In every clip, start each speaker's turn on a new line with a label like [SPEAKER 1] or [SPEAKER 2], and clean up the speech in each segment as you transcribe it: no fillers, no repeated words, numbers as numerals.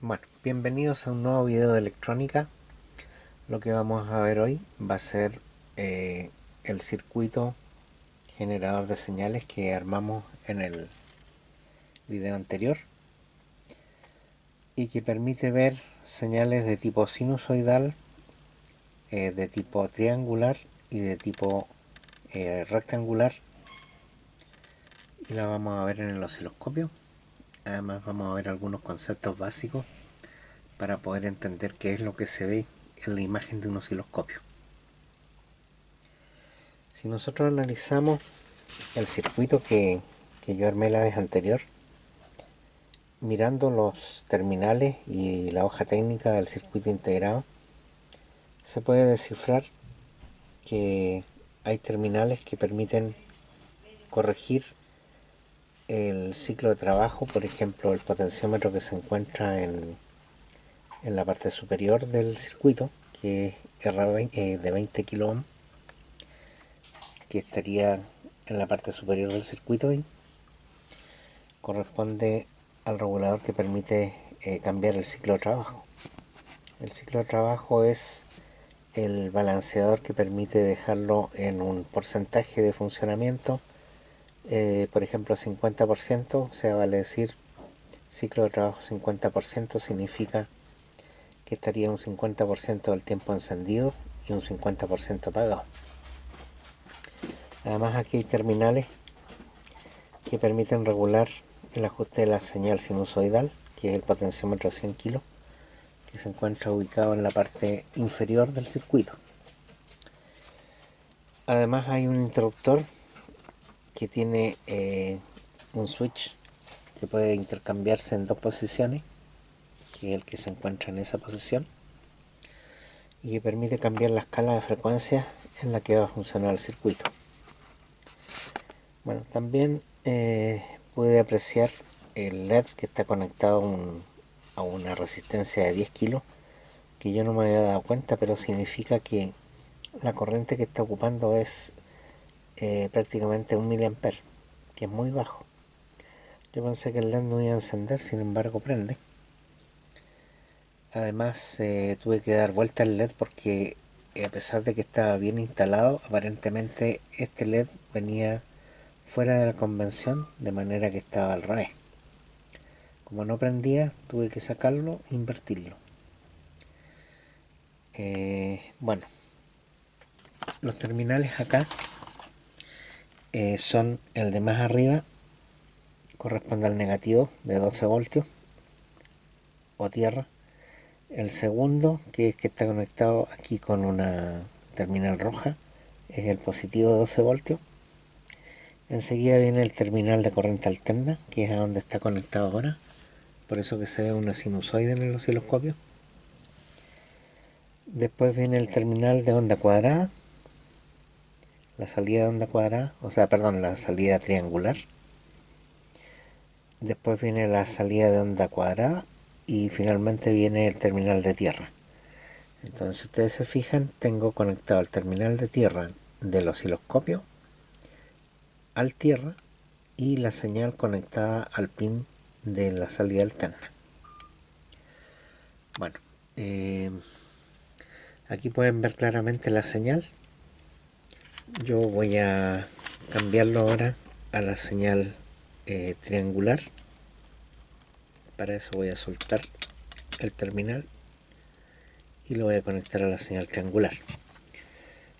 [SPEAKER 1] Bueno, bienvenidos a un nuevo video de electrónica. Lo que vamos a ver hoy va a ser el circuito generador de señales que armamos en el video anterior y que permite ver señales de tipo sinusoidal, de tipo triangular y de tipo rectangular, y la vamos a ver en el osciloscopio. Además vamos a ver algunos conceptos básicos para poder entender qué es lo que se ve en la imagen de un osciloscopio. Si nosotros analizamos el circuito que yo armé la vez anterior, mirando los terminales y la hoja técnica del circuito integrado, se puede descifrar que hay terminales que permiten corregir el ciclo de trabajo. Por ejemplo, el potenciómetro que se encuentra en la parte superior del circuito, que es de 20 kilo ohm, que estaría en la parte superior del circuito, y corresponde al regulador que permite cambiar el ciclo de trabajo. El ciclo de trabajo es el balanceador que permite dejarlo en un porcentaje de funcionamiento, por ejemplo 50%, o sea, vale decir ciclo de trabajo 50% significa que estaría un 50% del tiempo encendido y un 50% apagado. Además, aquí hay terminales que permiten regular el ajuste de la señal sinusoidal, que es el potenciómetro 100 kilo, que se encuentra ubicado en la parte inferior del circuito. Además hay un interruptor que tiene un switch que puede intercambiarse en dos posiciones, que es el que se encuentra en esa posición, y que permite cambiar la escala de frecuencia en la que va a funcionar el circuito. Bueno, también pude apreciar el LED que está conectado a una resistencia de 10 kilos, que yo no me había dado cuenta, pero significa que la corriente que está ocupando es prácticamente 1 miliamper, que es muy bajo. Yo pensé que el LED no iba a encender, sin embargo prende. Además tuve que dar vuelta al LED porque a pesar de que estaba bien instalado, aparentemente este LED venía fuera de la convención, de manera que estaba al revés. Como no prendía, tuve que sacarlo e invertirlo. Bueno, los terminales acá son el de más arriba, corresponde al negativo de 12 voltios o tierra. El segundo, que es que está conectado aquí con una terminal roja, es el positivo de 12 voltios. Enseguida viene el terminal de corriente alterna, que es a donde está conectado ahora, por eso que se ve una sinusoide en el osciloscopio. Después viene el terminal de onda cuadrada, la salida de onda cuadrada, o sea, perdón, la salida triangular. Después viene la salida de onda cuadrada y finalmente viene el terminal de tierra. Entonces, si ustedes se fijan, tengo conectado el terminal de tierra del osciloscopio al tierra y la señal conectada al pin de la salida alterna. Bueno, aquí pueden ver claramente la señal. Yo voy a cambiarlo ahora a la señal triangular. Para eso voy a soltar el terminal y lo voy a conectar a la señal triangular.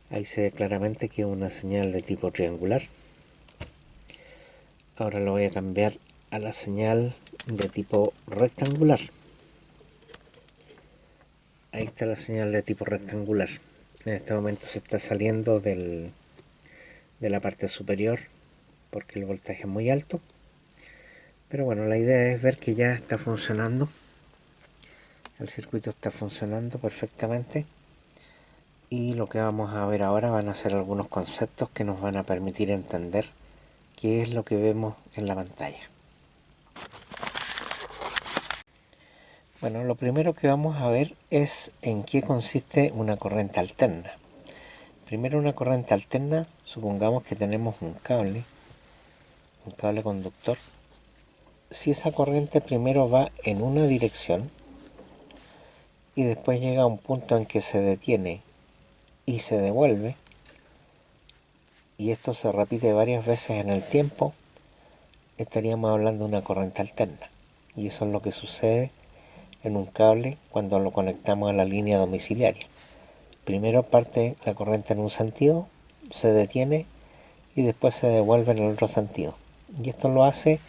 [SPEAKER 1] Ahí se ve claramente que es una señal de tipo triangular. Ahora lo voy a cambiar a la señal de tipo rectangular. Ahí está la señal de tipo rectangular. En este momento se está saliendo de la parte superior porque el voltaje es muy alto. Pero bueno, la idea es ver que ya está funcionando. El circuito está funcionando perfectamente. Y lo que vamos a ver ahora van a ser algunos conceptos que nos van a permitir entender qué es lo que vemos en la pantalla. Bueno, lo primero que vamos a ver es en qué consiste una corriente alterna. Primero, una corriente alterna, supongamos que tenemos un cable conductor. Si esa corriente primero va en una dirección, y después llega a un punto en que se detiene y se devuelve, y esto se repite varias veces en el tiempo, estaríamos hablando de una corriente alterna. Y eso es lo que sucede en un cable cuando lo conectamos a la línea domiciliaria. Primero parte la corriente en un sentido, se detiene y después se devuelve en el otro sentido. Y esto lo hace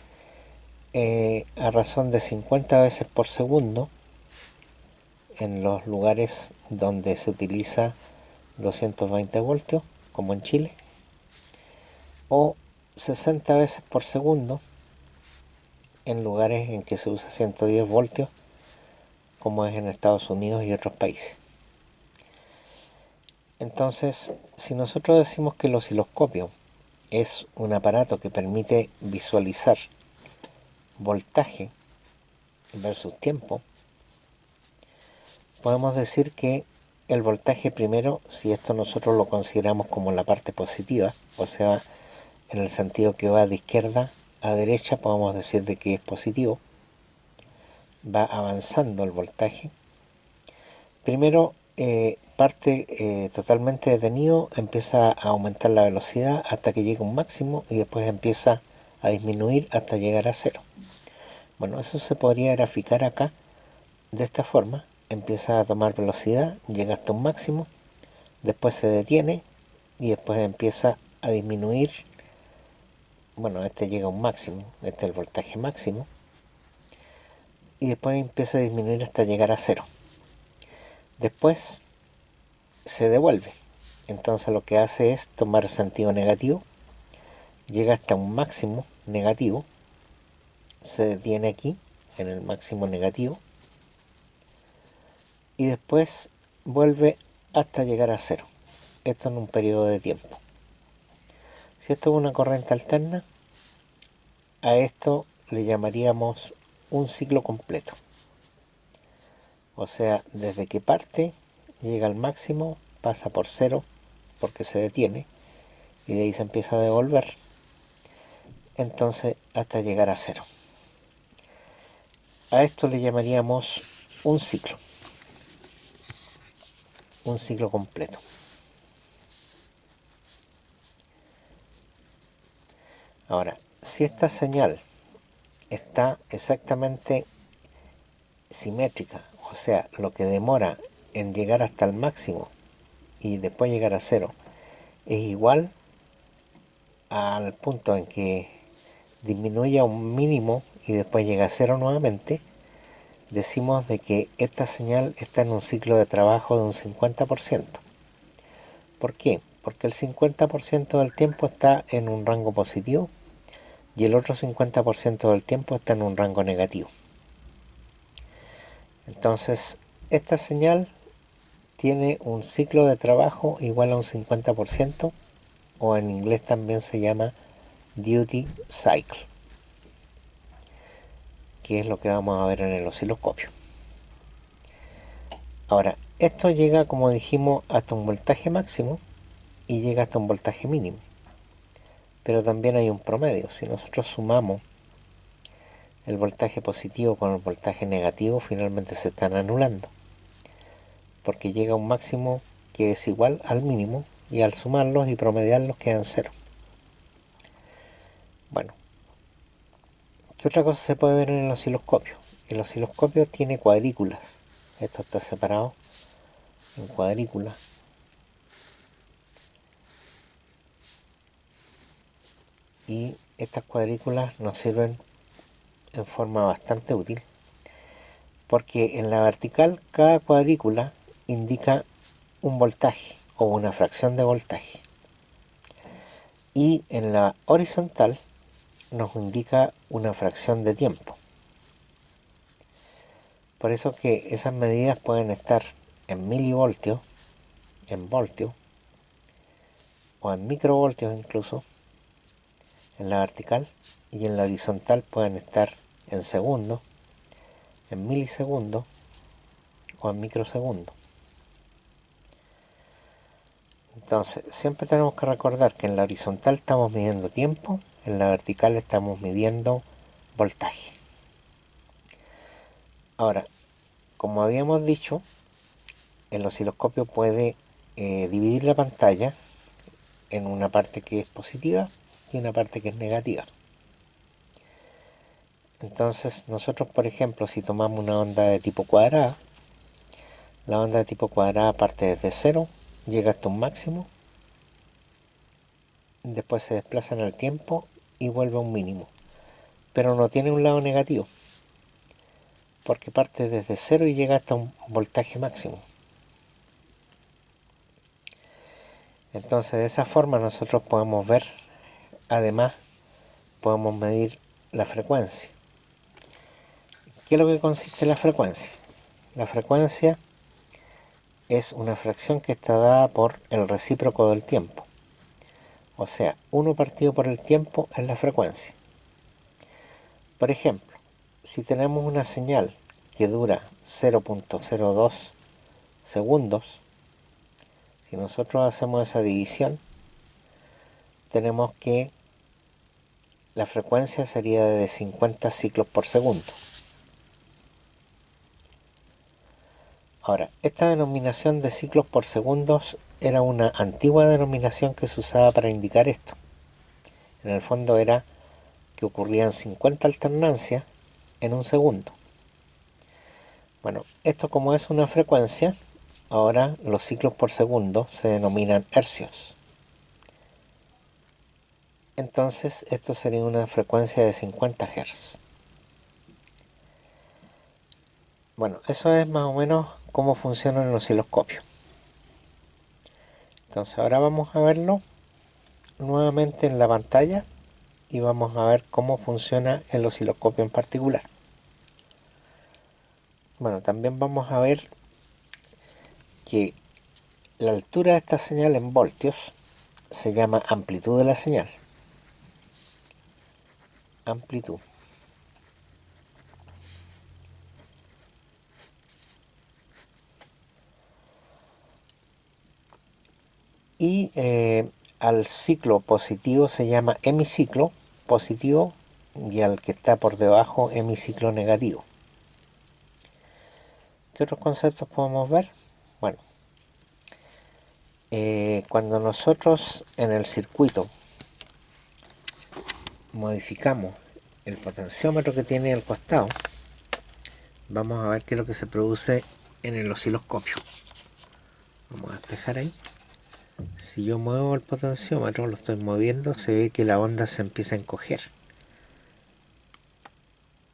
[SPEAKER 1] a razón de 50 veces por segundo en los lugares donde se utiliza 220 voltios, como en Chile, o 60 veces por segundo en lugares en que se usa 110 voltios, como es en Estados Unidos y otros países. Entonces, si nosotros decimos que el osciloscopio es un aparato que permite visualizar voltaje versus tiempo, podemos decir que el voltaje primero, si esto nosotros lo consideramos como la parte positiva, o sea, en el sentido que va de izquierda a derecha, podemos decir de que es positivo, va avanzando el voltaje. Primero parte totalmente detenido, empieza a aumentar la velocidad hasta que llega a un máximo y después empieza a disminuir hasta llegar a cero. Bueno, eso se podría graficar acá de esta forma. Empieza a tomar velocidad, llega hasta un máximo, después se detiene y después empieza a disminuir. Bueno, este llega a un máximo, este es el voltaje máximo, y después empieza a disminuir hasta llegar a cero. Después se devuelve, entonces lo que hace es tomar sentido negativo, llega hasta un máximo negativo, se detiene aquí en el máximo negativo y después vuelve hasta llegar a cero, esto en un periodo de tiempo. Si esto es una corriente alterna, a esto le llamaríamos un ciclo completo, o sea, desde que parte, llega al máximo, pasa por cero porque se detiene y de ahí se empieza a devolver, entonces hasta llegar a cero. A esto le llamaríamos un ciclo completo. Ahora, si esta señal está exactamente simétrica, o sea, lo que demora en llegar hasta el máximo y después llegar a cero es igual al punto en que disminuye a un mínimo y después llega a cero nuevamente, decimos de que esta señal está en un ciclo de trabajo de un 50%. ¿Por qué? Porque el 50% del tiempo está en un rango positivo y el otro 50% del tiempo está en un rango negativo. Entonces, esta señal tiene un ciclo de trabajo igual a un 50%, o en inglés también se llama duty cycle, que es lo que vamos a ver en el osciloscopio. Ahora, esto llega, como dijimos, hasta un voltaje máximo y llega hasta un voltaje mínimo. Pero también hay un promedio. Si nosotros sumamos el voltaje positivo con el voltaje negativo, finalmente se están anulando, porque llega a un máximo que es igual al mínimo y al sumarlos y promediarlos quedan cero. Bueno, ¿qué otra cosa se puede ver en el osciloscopio? El osciloscopio tiene cuadrículas. Esto está separado en cuadrículas. Y estas cuadrículas nos sirven en forma bastante útil, porque en la vertical cada cuadrícula indica un voltaje o una fracción de voltaje, y en la horizontal nos indica una fracción de tiempo. Por eso que esas medidas pueden estar en milivoltios, en voltios o en microvoltios incluso en la vertical, y en la horizontal pueden estar en segundos, en milisegundos o en microsegundos. Entonces, siempre tenemos que recordar que en la horizontal estamos midiendo tiempo, en la vertical estamos midiendo voltaje. Ahora, como habíamos dicho, el osciloscopio puede dividir la pantalla en una parte que es positiva y una parte que es negativa. Entonces nosotros, por ejemplo, si tomamos una onda de tipo cuadrada, la onda de tipo cuadrada parte desde cero, llega hasta un máximo, después se desplaza en el tiempo y vuelve a un mínimo, pero no tiene un lado negativo, porque parte desde cero y llega hasta un voltaje máximo. Entonces de esa forma nosotros podemos ver, además podemos medir la frecuencia. ¿Qué es lo que consiste la frecuencia? La frecuencia es una fracción que está dada por el recíproco del tiempo. O sea, 1 partido por el tiempo es la frecuencia. Por ejemplo, si tenemos una señal que dura 0.02 segundos, si nosotros hacemos esa división, tenemos que la frecuencia sería de 50 ciclos por segundo. Ahora, esta denominación de ciclos por segundos era una antigua denominación que se usaba para indicar esto. En el fondo era que ocurrían 50 alternancias en un segundo. Bueno, esto como es una frecuencia, ahora los ciclos por segundo se denominan hercios. Entonces esto sería una frecuencia de 50 Hz. Bueno, eso es más o menos cómo funciona el osciloscopio. Entonces ahora vamos a verlo nuevamente en la pantalla y vamos a ver cómo funciona el osciloscopio en particular. Bueno, también vamos a ver que la altura de esta señal en voltios se llama amplitud de la señal. Amplitud. Y al ciclo positivo se llama hemiciclo positivo y al que está por debajo hemiciclo negativo. ¿Qué otros conceptos podemos ver? Bueno, cuando nosotros en el circuito modificamos el potenciómetro que tiene al costado, vamos a ver qué es lo que se produce en el osciloscopio. Vamos a despejar ahí. Si yo muevo el potenciómetro, lo estoy moviendo, se ve que la onda se empieza a encoger.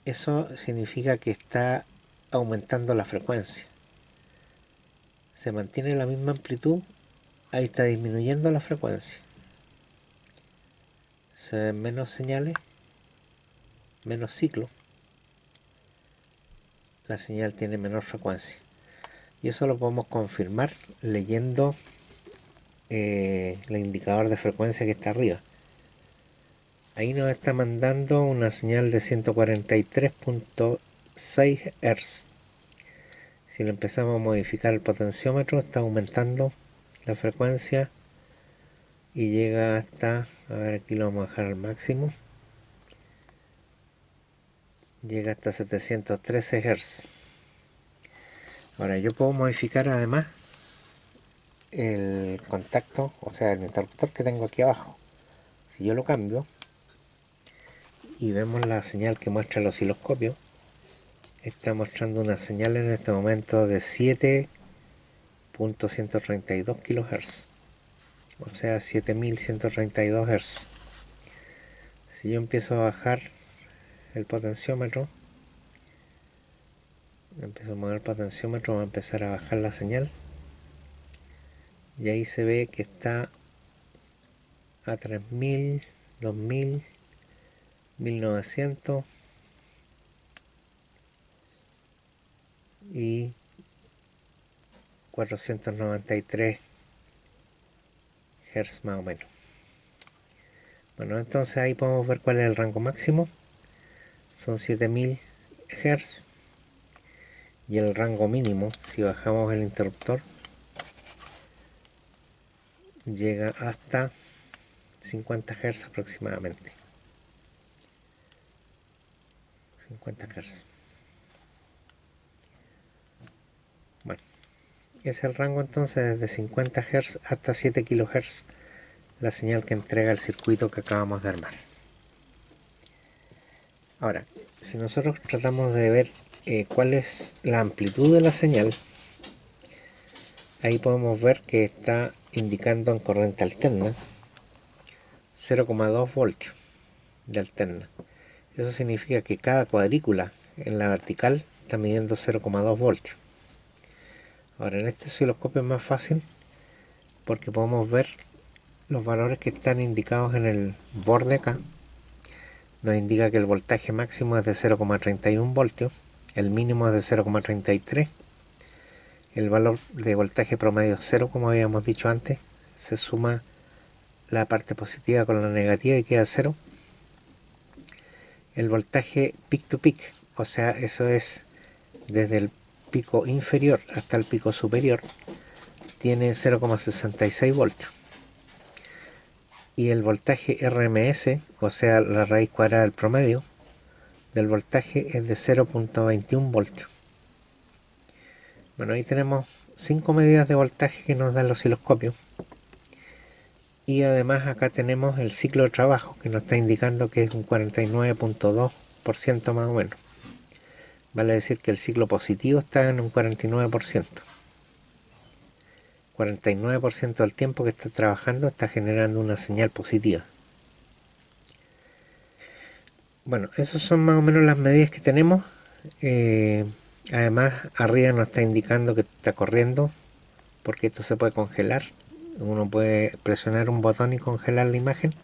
[SPEAKER 1] Eso significa que está aumentando la frecuencia. Se mantiene la misma amplitud, ahí está disminuyendo la frecuencia. Se ven menos señales, menos ciclos. La señal tiene menor frecuencia. Y eso lo podemos confirmar leyendo el indicador de frecuencia que está arriba. Ahí nos está mandando una señal de 143.6 Hz. Si lo empezamos a modificar el potenciómetro, está aumentando la frecuencia y llega hasta, a ver, aquí lo vamos a dejar al máximo, llega hasta 713 Hz. Ahora yo puedo modificar además el contacto, o sea el interruptor que tengo aquí abajo. Si yo lo cambio y vemos la señal que muestra el osciloscopio, está mostrando una señal en este momento de 7.132 kHz, o sea 7132 Hz. Si yo empiezo a bajar el potenciómetro, empiezo a mover el potenciómetro, va a empezar a bajar la señal y ahí se ve que está a 3000, 2000, 1900 y 493 Hz más o menos. Bueno, entonces ahí podemos ver cuál es el rango máximo. Son 7000 Hz. Y el rango mínimo, si bajamos el interruptor, llega hasta 50 Hz aproximadamente. 50 Hz. Bueno, Es el rango entonces desde 50 Hz hasta 7 kHz, la señal que entrega el circuito que acabamos de armar. Ahora, si nosotros tratamos de ver cuál es la amplitud de la señal, ahí podemos ver que está indicando en corriente alterna 0,2 voltios de alterna. Eso significa que cada cuadrícula en la vertical está midiendo 0,2 voltios. Ahora, en este osciloscopio es más fácil porque podemos ver los valores que están indicados en el borde acá. Nos indica que el voltaje máximo es de 0,31 voltios, el mínimo es de 0,33, el valor de voltaje promedio es 0, como habíamos dicho antes. Se suma la parte positiva con la negativa y queda 0. El voltaje peak to peak, o sea, eso es desde el pico inferior hasta el pico superior, tiene 0,66 voltios. Y el voltaje RMS, o sea, la raíz cuadrada del promedio del voltaje, es de 0,21 voltios. Bueno, ahí tenemos 5 medidas de voltaje que nos da el osciloscopio. Y además acá tenemos el ciclo de trabajo, que nos está indicando que es un 49,2% más o menos. Vale decir que el ciclo positivo está en un 49%. 49% del tiempo que está trabajando está generando una señal positiva. Bueno, esas son más o menos las medidas que tenemos. Además, arriba nos está indicando que está corriendo, porque esto se puede congelar. Uno puede presionar un botón y congelar la imagen.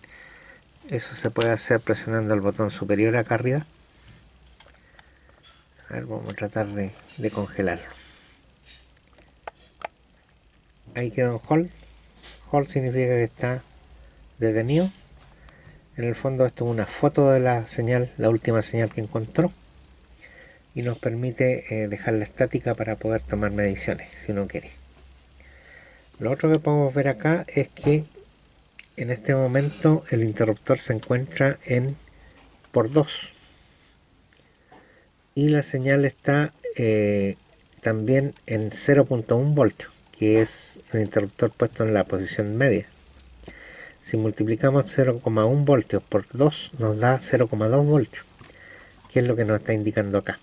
[SPEAKER 1] Eso se puede hacer presionando el botón superior acá arriba. A ver, vamos a tratar de congelarlo. Ahí quedó en hold. Hold significa que está detenido. En el fondo esto es una foto de la señal, la última señal que encontró. Y nos permite dejarla estática para poder tomar mediciones, si uno quiere. Lo otro que podemos ver acá es que en este momento el interruptor se encuentra en por 2. Y la señal está también en 0,1 voltios, que es el interruptor puesto en la posición media. Si multiplicamos 0,1 voltios por 2 nos da 0,2 voltios, que es lo que nos está indicando acá.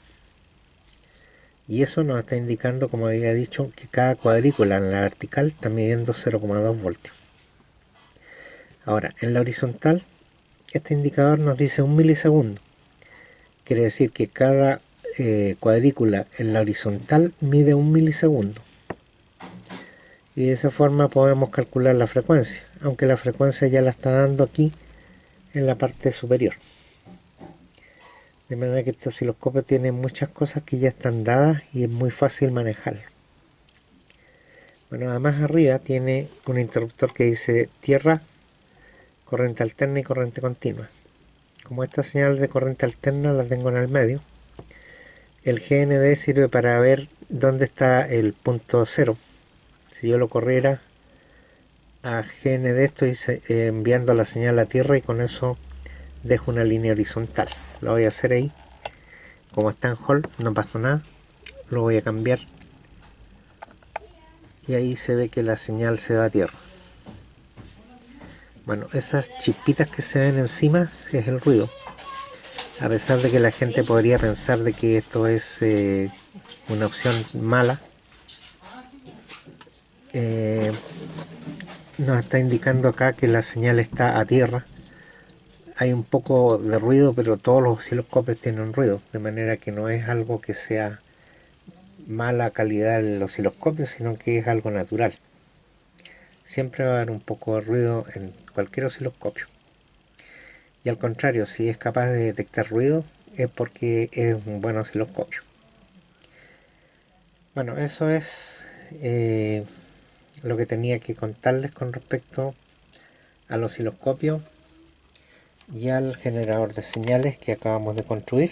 [SPEAKER 1] Y eso nos está indicando, como había dicho, que cada cuadrícula en la vertical está midiendo 0,2 voltios. Ahora, en la horizontal, este indicador nos dice 1 milisegundo. Quiere decir que cada cuadrícula en la horizontal mide 1 milisegundo. Y de esa forma podemos calcular la frecuencia, aunque la frecuencia ya la está dando aquí en la parte superior. De manera que este osciloscopio tiene muchas cosas que ya están dadas y es muy fácil manejarlo. Bueno, además arriba tiene un interruptor que dice tierra, corriente alterna y corriente continua. Como esta señal de corriente alterna la tengo en el medio, el GND sirve para ver dónde está el punto cero. Si yo lo corriera a GND estoy enviando la señal a tierra y con eso dejo una línea horizontal. Lo voy a hacer ahí. Como está en hold no pasó nada. Lo voy a cambiar. Y ahí se ve que la señal se va a tierra. Bueno, esas chispitas que se ven encima es el ruido. A pesar de que la gente podría pensar de que esto es una opción mala, nos está indicando acá que la señal está a tierra. Hay un poco de ruido, pero todos los osciloscopios tienen ruido, de manera que no es algo que sea mala calidad el osciloscopio, sino que es algo natural. Siempre va a haber un poco de ruido en cualquier osciloscopio. Y al contrario, si es capaz de detectar ruido, es porque es un buen osciloscopio. Bueno, eso es lo que tenía que contarles con respecto al osciloscopio y al generador de señales que acabamos de construir.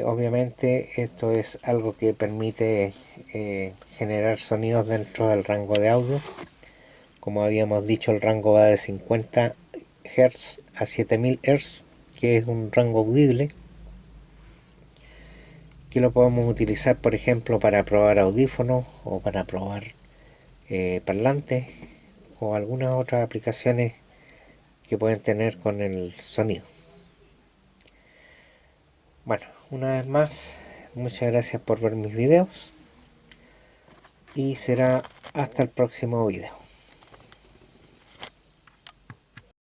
[SPEAKER 1] Obviamente esto es algo que permite generar sonidos dentro del rango de audio. Como habíamos dicho, el rango va de 50 Hz a 7000 Hz, que es un rango audible, que lo podemos utilizar, por ejemplo, para probar audífonos o para probar parlantes o algunas otras aplicaciones que pueden tener con el sonido. Bueno, una vez más, muchas gracias por ver mis videos y será hasta el próximo video.